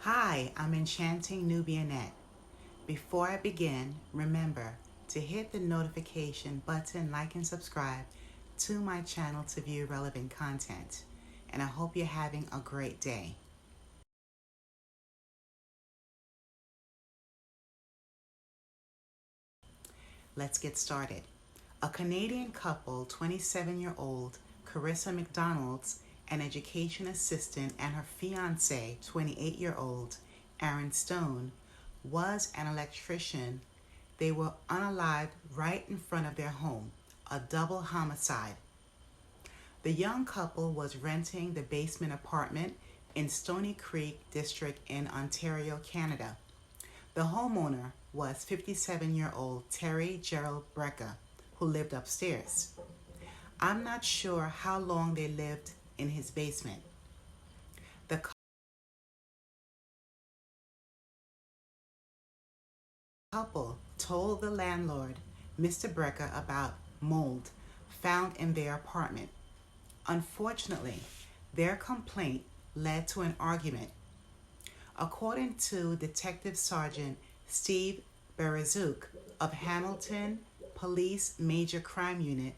Hi, I'm Enchanting Nubianette. Before I begin, remember to hit the notification button, like, and subscribe to my channel to view relevant content. And I hope you're having a great day. Let's get started. A Canadian couple, 27-year-old Carissa McDonald's, an education assistant, and her fiance, 28-year-old Aaron Stone, was an electrician. They were unalived right in front of their home, a double homicide. The young couple was renting the basement apartment in Stony Creek District in Ontario, Canada. The homeowner was 57-year-old Terry Gerald Brecker, who lived upstairs. I'm not sure how long they lived in his basement. The couple told the landlord, Mr. Brecker, about mold found in their apartment. Unfortunately, their complaint led to an argument. According to Detective Sergeant Steve Berezouk of Hamilton Police Major Crime Unit,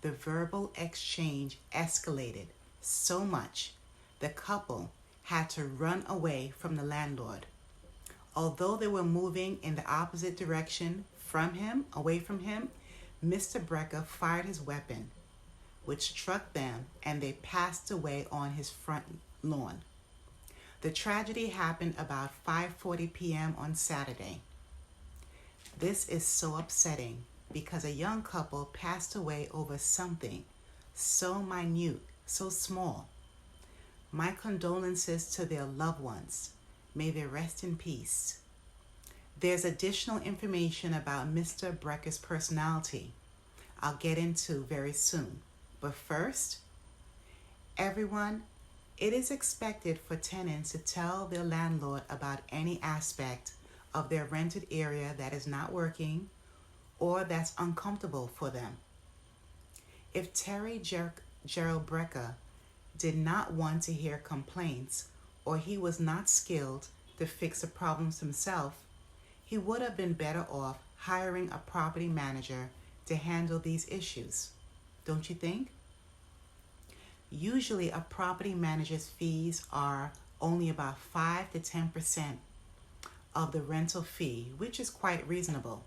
the verbal exchange escalated so much the couple had to run away from the landlord. Although they were moving in the opposite direction away from him, Mr. Brecker fired his weapon, which struck them, and they passed away on his front lawn. The tragedy happened about 5:40 p.m. on Saturday. This is so upsetting because a young couple passed away over something so minute, so small. My condolences to their loved ones. May they rest in peace. There's additional information about Mr. Brecker's personality I'll get into very soon. But first, everyone, it is expected for tenants to tell their landlord about any aspect of their rented area that is not working or that's uncomfortable for them. If Terry Gerald Brecker did not want to hear complaints, or he was not skilled to fix the problems himself, he would have been better off hiring a property manager to handle these issues. Don't you think? Usually a property manager's fees are only about 5 to 10% of the rental fee, which is quite reasonable.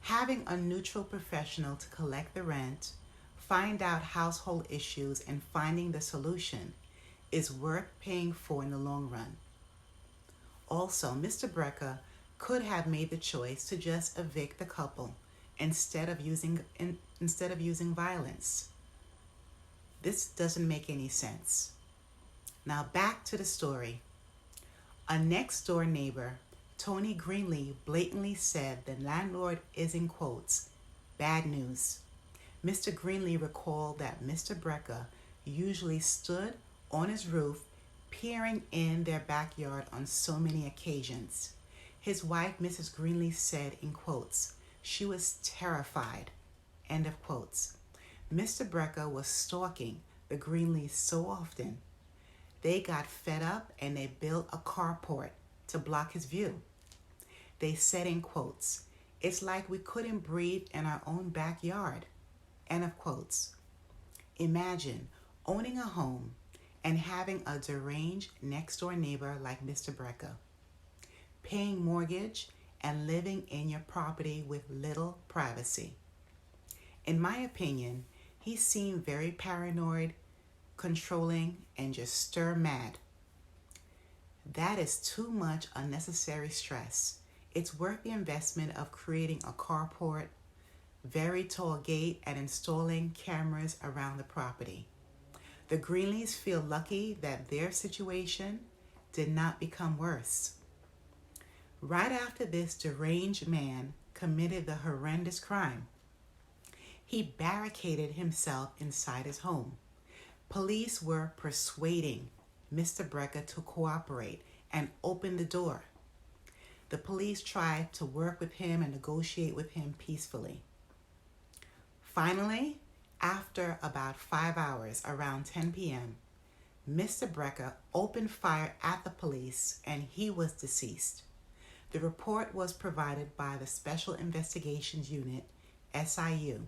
Having a neutral professional to collect the rent, find out household issues, and finding the solution is worth paying for in the long run. Also, Mr. Brecker could have made the choice to just evict the couple instead of using violence. This doesn't make any sense. Now back to the story. A next door neighbor, Tony Greenlee, blatantly said the landlord is, in quotes, bad news. Mr. Greenlee recalled that Mr. Brecker usually stood on his roof peering in their backyard on so many occasions. His wife, Mrs. Greenlee, said, in quotes, she was terrified, end of quotes. Mr. Brecker was stalking the Greenlees so often, they got fed up and they built a carport to block his view. They said, in quotes, it's like we couldn't breathe in our own backyard, end of quotes. Imagine owning a home and having a deranged next door neighbor like Mr. Brecker, paying mortgage and living in your property with little privacy. In my opinion, he seemed very paranoid, controlling, and just stir mad. That is too much unnecessary stress. It's worth the investment of creating a carport, very tall gate, and installing cameras around the property. The Greenlees feel lucky that their situation did not become worse. Right after this deranged man committed the horrendous crime, he barricaded himself inside his home. Police were persuading Mr. Brecker to cooperate and open the door. The police tried to work with him and negotiate with him peacefully. Finally, after about 5 hours, around 10 p.m., Mr. Brecker opened fire at the police and he was deceased. The report was provided by the Special Investigations Unit, SIU.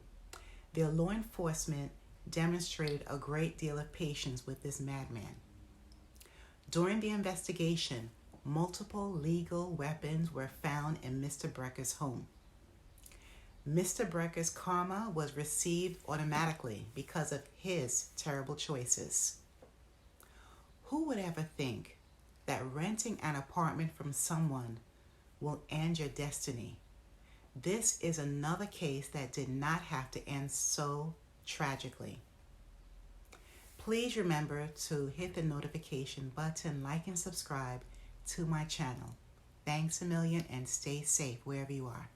Their law enforcement demonstrated a great deal of patience with this madman. During the investigation, multiple legal weapons were found in Mr. Brecker's home. Mr. Brecker's karma was received automatically because of his terrible choices. Who would ever think that renting an apartment from someone will end your destiny? This is another case that did not have to end so tragically. Please remember to hit the notification button, like and subscribe to my channel. Thanks a million and stay safe wherever you are.